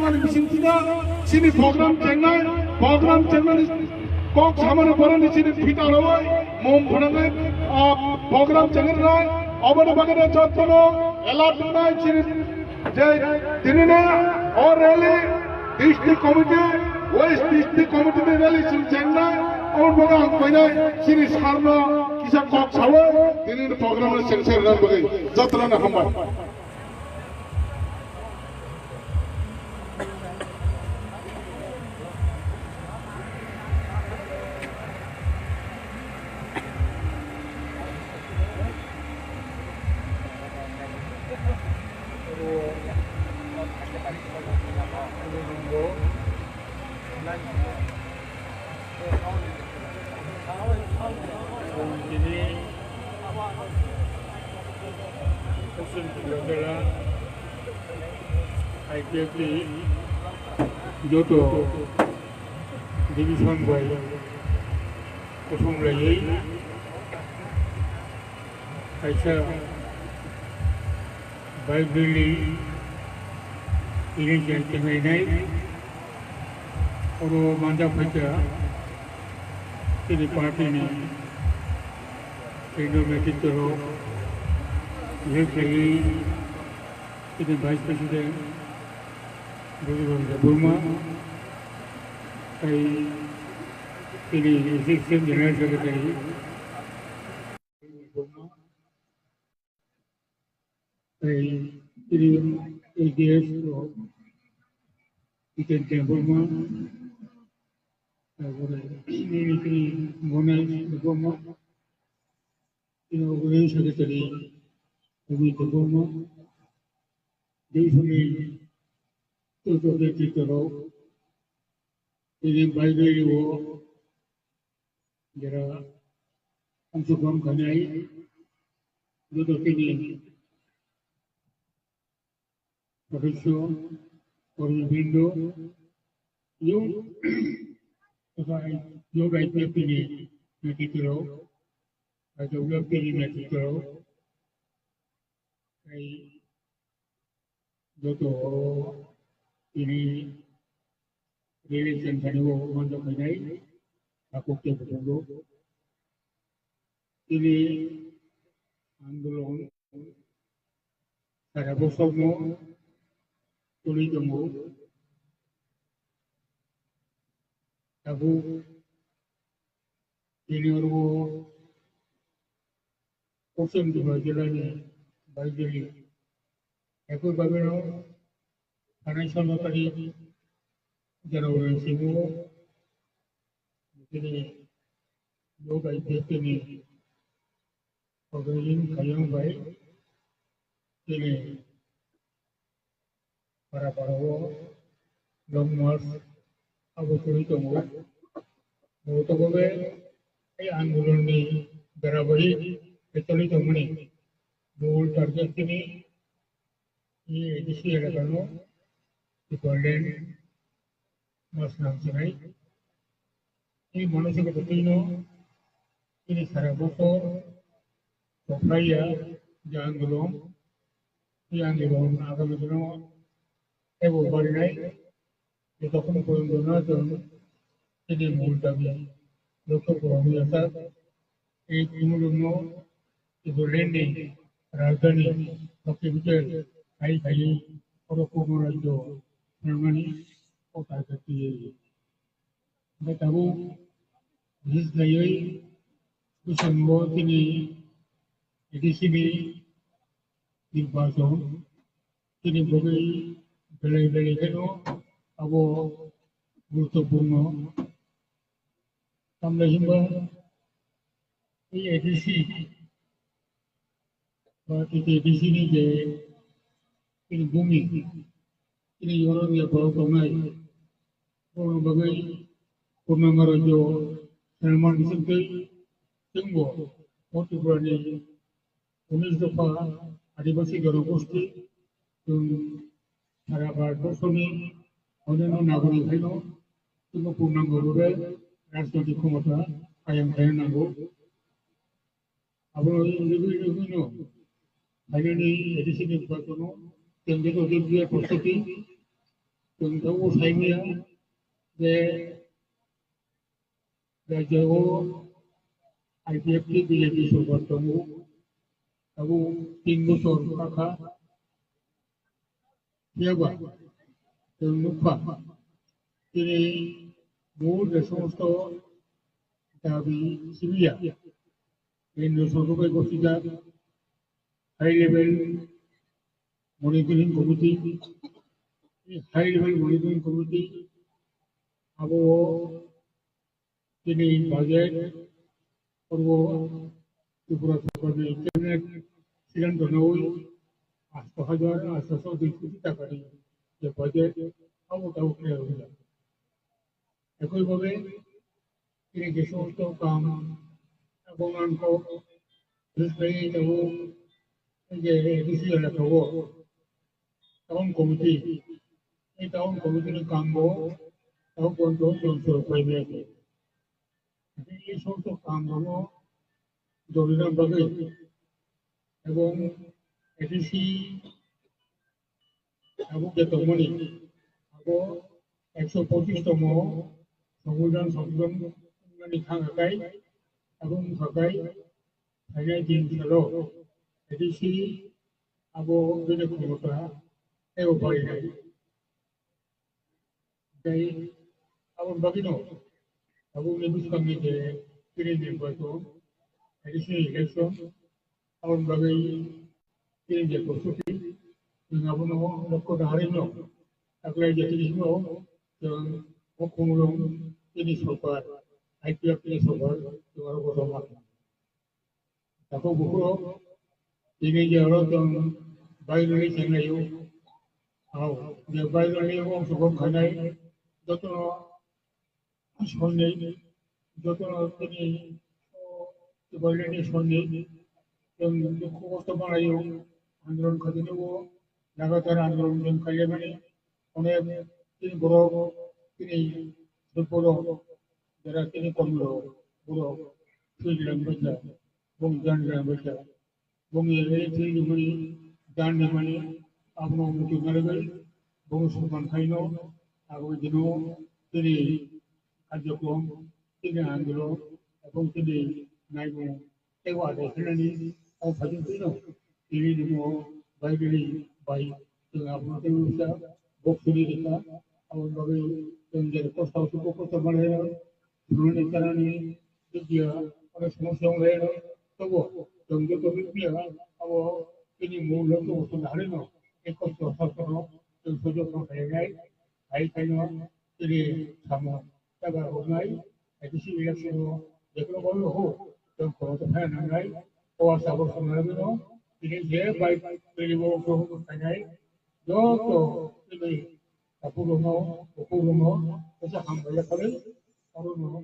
사용하는 미신티나 신이 프로그램 쟁날 꼭 사만을 벌어내 신이 피다로와 몸 보내는 프로그램 쟁날 어머니 바가다 저토노 엘라트나 신이 제 드니네 어렐리 district committee west district committee में rally Singh चेन्ना और बड़ा कोई सिरी सारना किसा कॉक सावे दिन प्रोग्राम में सेंसर रन बगे जत्रा न हम Joto division boy kosong lagi kaisa baik beli ini jadi mainai orang manja baca ini parti ini Indonesia terus ini lagi ini vice president Burma, ini Assistant General Secretary Burma, ini ADS Ikan Burma, ini Monas Burma, ini Organization Secretary Burma, ini Toto Kitaro, ini Bible wo, jera Ansukam Kanai, Toto Kini, Professor, Oribindo, you, you guys may be Nakitaro, I don't know Pini Nakitaro, I Toto. Ini relation kaniwo mando kanai aku ke betul ini andolon sarabo somo tuli temu aku ini orang kosong di bagian bagian aku bagian financial lottery jarawan simu ini yoga itu ini organizing kayang baik ini para long march abu tuli temu mau to gobe angulon ni berabai tuli temu ni mul target ini edisi ada kano Golden Mas Namsanai. Ini manusia ketino ini saraboto Sofia Janggulong yang dilong agam itu ebo barinai itu pun koyondona tu ini multabi lokal komunitas ini imuluno itu lendi rajdhani lokal bicara kai orang komunitas Normally, what I see but abu this gayoi kusan mo tini edisini di baso tini bogai belai keno abu guruttapurno tamla himba ei edisi but edisini je ini bumi ini orang yang bawa pemain, orang bagai purnamarajo, Salman disebut tunggu, waktu berani, unis dopa, adibasi garokosti, harapan bersoni, orang nagari kaino, tunggu purnamarajo, rasa di kota, ayam nago, abang lebih no, hari ini edisi ni berkono, tenggelam dia posisi जों थेवबो सायनिया जे रायजोआव IPF की BJP सरकार दङ अब 3 बोसोर थाखा गैयाबा जों नुखा दिनै बहुद समस्त दाबि सिबिया केंद्र सरकार गठित high level monitoring committee high level monitoring committee अब दिनै बाजेट पर्व त्रिपुरा सरकारनि कैबिनेट सिद्धांत नङै 8,200 कोटी टाकानि जे बाजेट अब दाव क्लियर होला একইভাবে তিনি যে সমস্ত কাম গণনাঙ্ক দৃষ্টি দেব যে এডিসি রাখব টাউন কমিটি এই টাউন কমিটির কাম টাউন কন্ট্রোল যন্ত্র পাইবে এই সমস্ত কাম জরুরি ভাবে এবং এডিসি এবং বেতনমণি আবো 125তম সংবিধান সংশোধনী थाखाय এবং थाखाय थांनाय दिनफोराव एडिसि आबो बेनि क्षमता एव बारायनाय जाय आबो बागिनो आबो निबिसखांनि जे दिनै निर्बाचन एडिसि इलेक्शन आबो बागै दिनै जे प्रस्तुति जों आबो लक्ष्य दाहारिनो आगलाय जेतिसिमाव जों अखमुलुं दिनै सरकार IPF नि सरकार जों गठन दाखौ बुहुराव दिनै जेराव जों बायजोनि जेंनायाव जे बायजोनि अंशग्रहण खालामनाय जतन सननि जतन दिनै बायजोनि सननि जों दुखु खस्थ' बानायो आन्दोलन खालामनायाव लागातार आन्दोलन जों खालामनानै अनेक दिनै बर' दिनै बर' जरा दिनै कमल बर' थैलांबाय बुं जानलांबाय बुङो थैलिमनि दाननिमानि आबनो मुथुनानै बुं समानखायनो आरो बिदिनो दिनै कार्यक्रम दिनै आन्दोलन এবং दिनै नायनो एव आदायखानानै आव फाजोंखैनो दिनै दङ बायदि बाय जों आबनो फिसा बक्सनि रेखा आव बागै जों जेरै खस्थ' बानायनो सुरुनि कारानि बिदिया अनेक समस्यायाव लायनो तब जों जत बिदिया आव दिनै मूल्य तो बसनो हारिनो एक खस्थ' सासनो जों सैज्य खालामनाय हायखायनो दिनै सामो जागा हरनाय एडिसि इलेक्शनाव जेखौ बावनो हो जों खर'खौ फायनांनाय हौवासाखौ संनानैनो दिनै जे बाय बेलिबाव खायनाय जत दिनै Aku rumah, esak hamil kali, aku rumah.